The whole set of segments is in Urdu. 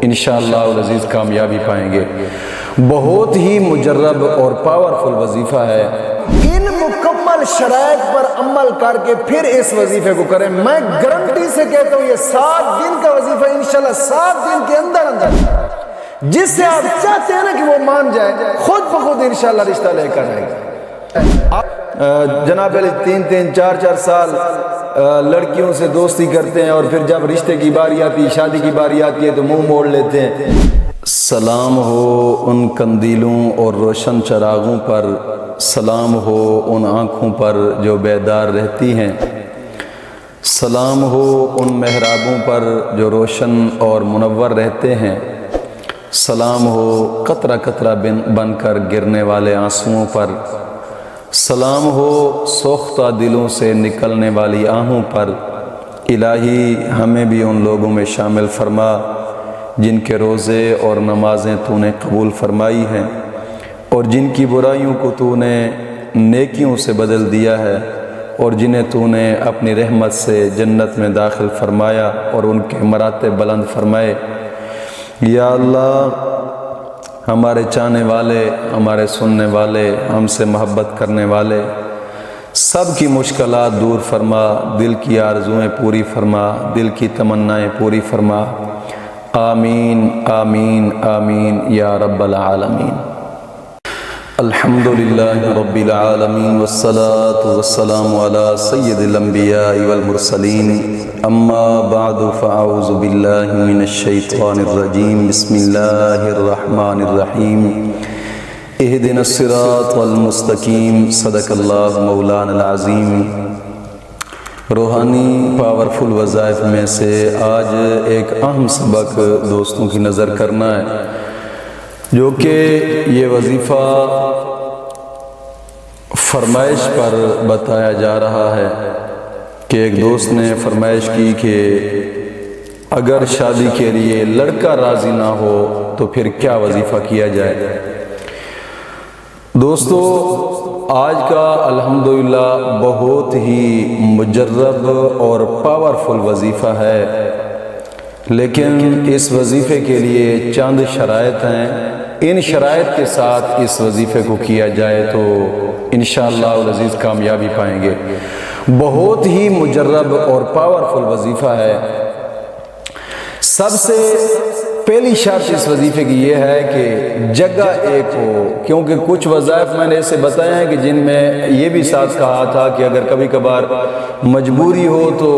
انشاءاللہ العزیز کامیابی پائیں گے۔ بہت ہی مجرب اور پاورفل وظیفہ ہے۔ ان مکمل شرائط پر عمل کر کے پھر اس وظیفے کو کریں۔ میں گارنٹی سے کہتا ہوں یہ 7 دن کا وظیفہ انشاءاللہ 7 دن کے اندر جس سے آپ چاہتے ہیں نا کہ وہ مان جائے، خود بخود انشاءاللہ رشتہ لے کر آئے گا۔ جناب علی 3 4 سال لڑکیوں سے دوستی کرتے ہیں اور پھر جب رشتے کی باری آتی ہے، شادی کی باری آتی ہے تو منہ موڑ لیتے ہیں۔ سلام ہو ان قندیلوں اور روشن چراغوں پر، سلام ہو ان آنکھوں پر جو بیدار رہتی ہیں، سلام ہو ان محرابوں پر جو روشن اور منور رہتے ہیں، سلام ہو قطرہ قطرہ بن کر گرنے والے آنسوؤں پر، سلام ہو سوختہ دلوں سے نکلنے والی آہوں پر۔ الہی ہمیں بھی ان لوگوں میں شامل فرما جن کے روزے اور نمازیں تو نے قبول فرمائی ہیں اور جن کی برائیوں کو تو نے نیکیوں سے بدل دیا ہے اور جنہیں تو نے اپنی رحمت سے جنت میں داخل فرمایا اور ان کے مراتب بلند فرمائے۔ یا اللہ ہمارے چاہنے والے، ہمارے سننے والے، ہم سے محبت کرنے والے سب کی مشکلات دور فرما، دل کی آرزویں پوری فرما، دل کی تمنائیں پوری فرما۔ آمین آمین آمین یا رب العالمین۔ الحمدللہ رب العالمین والصلاة والسلام علی سید الانبیاء والمرسلین، اما بعد فاعوذ باللہ من الشیطان الرجیم، بسم اللہ الرحمن الرحیم، اہدنا الصراط المستقیم، صدق اللہ مولانا العظیم۔ روحانی پاورفل وظائف میں سے آج ایک اہم سبق دوستوں کی نظر کرنا ہے، جو کہ یہ وظیفہ فرمائش پر بتایا جا رہا ہے کہ ایک دوست نے فرمائش کی کہ اگر شادی کے لیے لڑکا راضی نہ ہو تو پھر کیا وظیفہ کیا جائے۔ دوستو آج کا الحمدللہ بہت ہی مجرب اور پاورفل وظیفہ ہے، لیکن اس وظیفے کے لیے چند شرائط ہیں۔ ان شرائط کے ساتھ اس وظیفے کو کیا جائے تو انشاءاللہ العزیز کامیابی پائیں گے۔ بہت ہی مجرب اور پاورفل وظیفہ ہے۔ سب سے پہلی شرط اس وظیفے کی یہ ہے کہ جگہ ایک ہو، کیونکہ کچھ وظائف میں نے اسے بتایا ہیں کہ جن میں یہ بھی ساتھ کہا تھا کہ اگر کبھی کبھار مجبوری ہو تو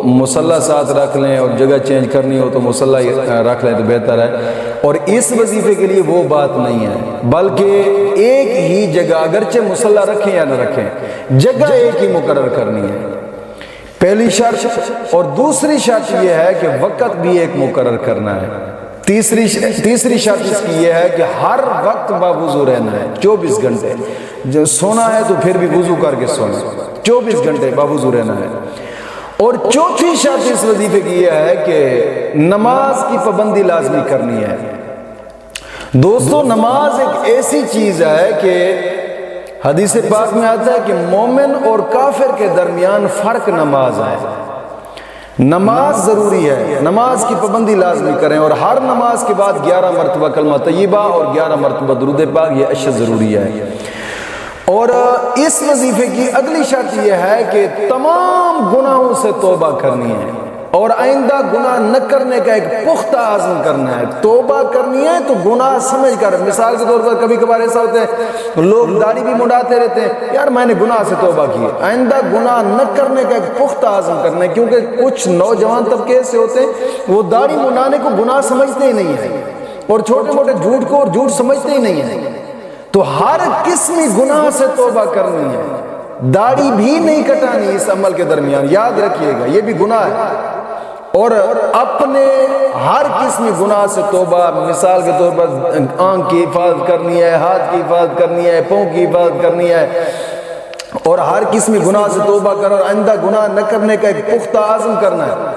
مصلی ساتھ رکھ لیں اور جگہ چینج کرنی ہو تو مصلی رکھ لیں تو بہتر ہے، اور اس وظیفے کے لیے وہ بات نہیں ہے، بلکہ ایک ہی جگہ اگرچہ مصلی رکھیں یا نہ رکھیں جگہ ایک ہی مقرر کرنی ہے، پہلی شرط۔ اور دوسری شرط یہ ہے کہ وقت بھی ایک مقرر کرنا ہے۔ تیسری شرط اس کی یہ ہے کہ ہر وقت باوضو رہنا ہے، 24 گھنٹے جو سونا ہے تو پھر بھی وضو کر کے سونا، 24 گھنٹے باوضو رہنا ہے۔ اور چوتھی شرط اس وظیفے کی یہ ہے کہ نماز کی پابندی لازمی کرنی ہے۔ دوستو نماز ایک ایسی چیز ہے کہ حدیث پاک میں آتا ہے کہ مومن اور کافر کے درمیان فرق نماز ہے۔ نماز ضروری ہے، نماز کی پابندی لازمی کریں، اور ہر نماز کے بعد 11 مرتبہ کلمہ طیبہ اور 11 مرتبہ درود پاک، یہ اشد ضروری ہے۔ اور اس وظیفے کی اگلی شرط یہ ہے کہ تمام گناہوں سے توبہ کرنی ہے اور آئندہ گناہ نہ کرنے کا ایک پختہ عزم کرنا ہے۔ توبہ کرنی ہے تو گناہ سمجھ کر، مثال کے طور پر کبھی کبھار ایسا ہوتا ہے لوگ داڑھی بھی مڈاتے رہتے ہیں، یار میں نے گناہ سے توبہ کی، آئندہ گناہ نہ کرنے کا ایک پختہ عزم کرنا ہے، کیونکہ کچھ نوجوان طبقے ایسے ہوتے ہیں وہ داڑھی مڈانے کو گناہ سمجھتے ہی نہیں ہیں اور چھوٹے موٹے جھوٹ کو اور جھوٹ سمجھتے ہی نہیں ہیں، تو ہر قسمی گناہ سے توبہ کرنی ہے۔ داڑھی بھی نہیں کٹانی اس عمل کے درمیان، یاد رکھیے گا یہ بھی گناہ ہے، اور اپنے ہر قسم گناہ سے توبہ، مثال کے طور پر آنکھ کی حفاظت کرنی ہے، ہاتھ کی حفاظت کرنی ہے، پاؤں کی حفاظت کرنی ہے، اور ہر قسم گناہ سے توبہ کر اور آئندہ گناہ نہ کرنے کا ایک پختہ عزم کرنا ہے۔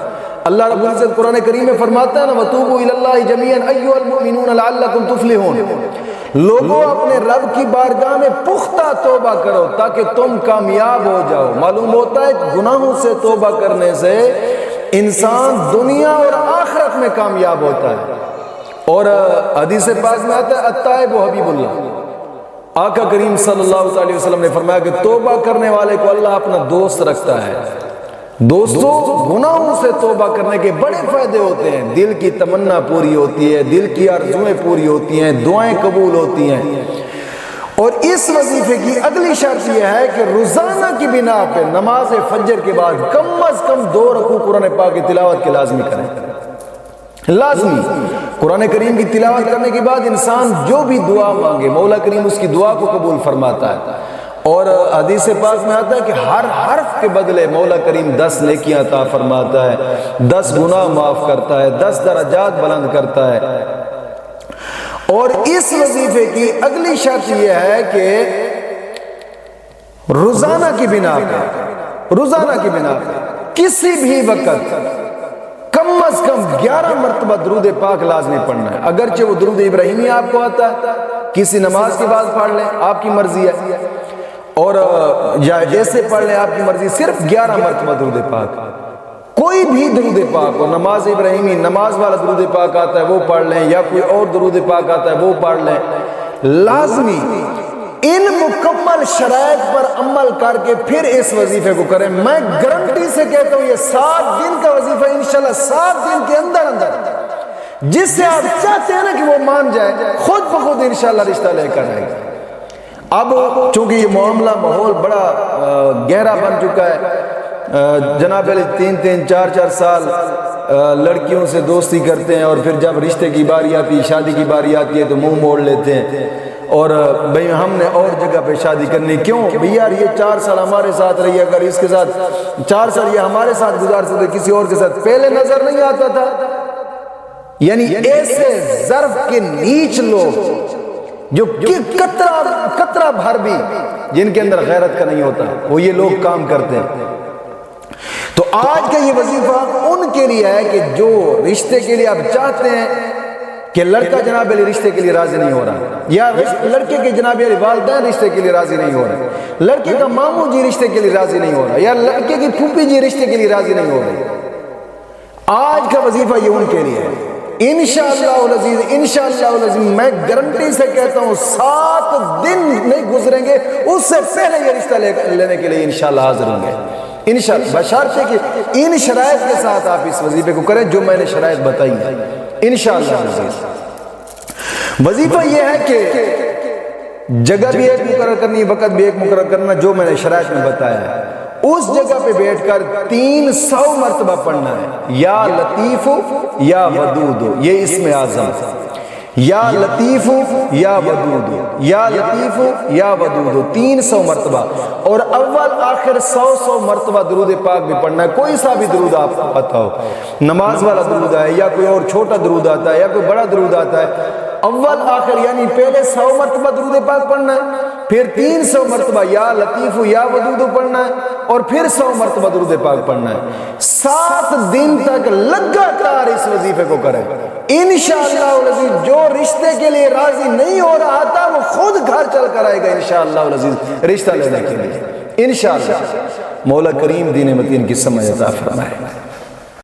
اللہ رب العزت قرآن کریم میں فرماتا ہے نا وَتُوبُوا إِلَى اللَّهِ جَمِيعًا أَيُّهَا الْمُؤْمِنُونَ لَعَلَّكُمْ تُفْلِحُونَ، لوگوں اپنے رب کی بارگاہ میں پختہ توبہ کرو تاکہ تم کامیاب ہو جاؤ۔ معلوم ہوتا ہے گناہوں سے توبہ کرنے سے انسان دنیا اور آخرت میں کامیاب ہوتا ہے۔ اور حدیث پاک میں آتا ہے التائب حبیب اللہ، آقا کریم صلی اللہ علیہ وسلم نے فرمایا کہ توبہ کرنے والے کو اللہ اپنا دوست رکھتا ہے۔ دوستو، گناہوں سے توبہ کرنے کے بڑے فائدے ہوتے ہیں، دل کی تمنا پوری ہوتی ہے، دل کی آرزویں پوری ہوتی ہیں، دعائیں قبول ہوتی ہیں۔ اور اس وظیفے کی اگلی شرط یہ ہے کہ روزانہ کی بنا پہ نماز فجر کے بعد کم از کم 2 رکوع قرآن پاک کی تلاوت کے لازمی کریں، لازمی۔ قرآن کریم کی تلاوت کرنے کے بعد انسان جو بھی دعا مانگے مولا کریم اس کی دعا کو قبول فرماتا ہے۔ اور حدیث پاک میں آتا ہے کہ ہر حرف کے بدلے مولا کریم 10 نیکیاں عطا فرماتا ہے، 10 گناہ معاف کرتا ہے، 10 درجات بلند کرتا ہے۔ اور اس وظیفے کی اگلی شرط یہ ہے کہ روزانہ کی بنا پہ کسی بھی وقت کم از کم 11 مرتبہ درود پاک لازمی پڑھنا ہے۔ اگرچہ وہ درود ابراہیمی آپ کو آتا ہے، کسی نماز کے بعد پڑھ لیں، آپ کی مرضی ہے، اور یا جیسے پڑھ لیں آپ کی مرضی، صرف 11 مرتبہ درود پاک، کوئی بھی درود پاک ہو، نماز ابراہیمی نماز والا درود پاک آتا ہے وہ پڑھ لیں، یا کوئی اور درود پاک آتا ہے وہ پڑھ لیں، لازمی۔ ان مکمل شرائط پر عمل کر کے پھر اس وظیفے کو کریں۔ میں گارنٹی سے کہتا ہوں یہ 7 دن کا وظیفہ انشاءاللہ 7 دن کے اندر جس سے آپ چاہتے ہیں نا کہ وہ مان جائے، خود بخود انشاءاللہ رشتہ لے کر آئے گا۔ اب چونکہ یہ معاملہ ماحول بڑا گہرا بن چکا ہے، جناب علی 3-3 4-4 سال لڑکیوں سے دوستی کرتے ہیں، اور پھر جب رشتے کی باری آتی ہے، شادی کی باری آتی ہے تو منہ موڑ لیتے ہیں، اور بھئی ہم نے اور جگہ پہ شادی کرنی، کیوں بھئی یار یہ 4 سال ہمارے ساتھ رہی، اگر اس کے ساتھ 4 سال یہ ہمارے ساتھ گزار سکتے کسی اور کے ساتھ پہلے نظر نہیں آتا تھا۔ یعنی ایسے ظرف کے نیچ لوگ جو قطرہ بھر بھی جن کے اندر غیرت کا نہیں ہوتا، وہ یہ لوگ کام کرتے ہیں۔ تو آج کا یہ وظیفہ ان کے لیے ہے کہ جو رشتے کے لیے آپ چاہتے ہیں کہ لڑکا جناب علی رشتے کے لیے راضی نہیں ہو رہا، یا لڑکے کے جناب علی والدین رشتے کے لیے راضی نہیں ہو رہے، لڑکے کا ماموں جی رشتے کے لیے راضی نہیں ہو رہا، یا لڑکے کی پھوپھی جی رشتے کے لیے راضی نہیں ہو رہی، آج کا وظیفہ یہ ان کے لیے ہے۔ انشاءاللہ العزیز، انشاءاللہ العزیز میں گارنٹی سے کہتا ہوں 7 دن نہیں گزریں گے اس سے پہلے یہ رشتہ لینے کے لیے انشاءاللہ حاضر ہوں گے، انشاءاللہ، بشرط ہے کہ ان شرائط کے ساتھ آپ اس وظیفے کو کریں جو میں نے شرائط بتائی ہیں انشاءاللہ العزیز۔ وظیفہ یہ ہے کہ جگہ بھی ایک مقرر کرنی، وقت بھی ایک مقرر کرنا، جو میں نے شرائط میں بتایا ہے اس جگہ پہ بیٹھ کر 300 مرتبہ پڑھنا ہے، یا لطیف یا ودود، یہ اسم اعظم، یا لطیف یا ودود، یا لطیف یا ودود 300 مرتبہ، اور اول آخر 100 مرتبہ درود پاک بھی پڑھنا ہے۔ کوئی سا بھی درود آپ کو پتہ ہو، نماز والا درود ہے یا کوئی اور چھوٹا درود آتا ہے یا کوئی بڑا درود آتا ہے، اول آخر یعنی پہلے 100 مرتبہ درود پاک پڑھنا ہے، پھر 300 مرتبہ یا لطیف یا ودود پڑھنا ہے، اور پھر 100 مرتبہ درود پاک پڑھنا ہے۔ 7 دن تک لگاتار اس وظیفے کو کریں، انشاءاللہ العزیز جو رشتے کے لیے راضی نہیں ہو رہا تھا وہ خود گھر چل کر آئے گا انشاءاللہ العزیز رشتہ لینے کے لیے انشاءاللہ۔ مولا کریم دین متین کی سمجھ عطا فرمائے۔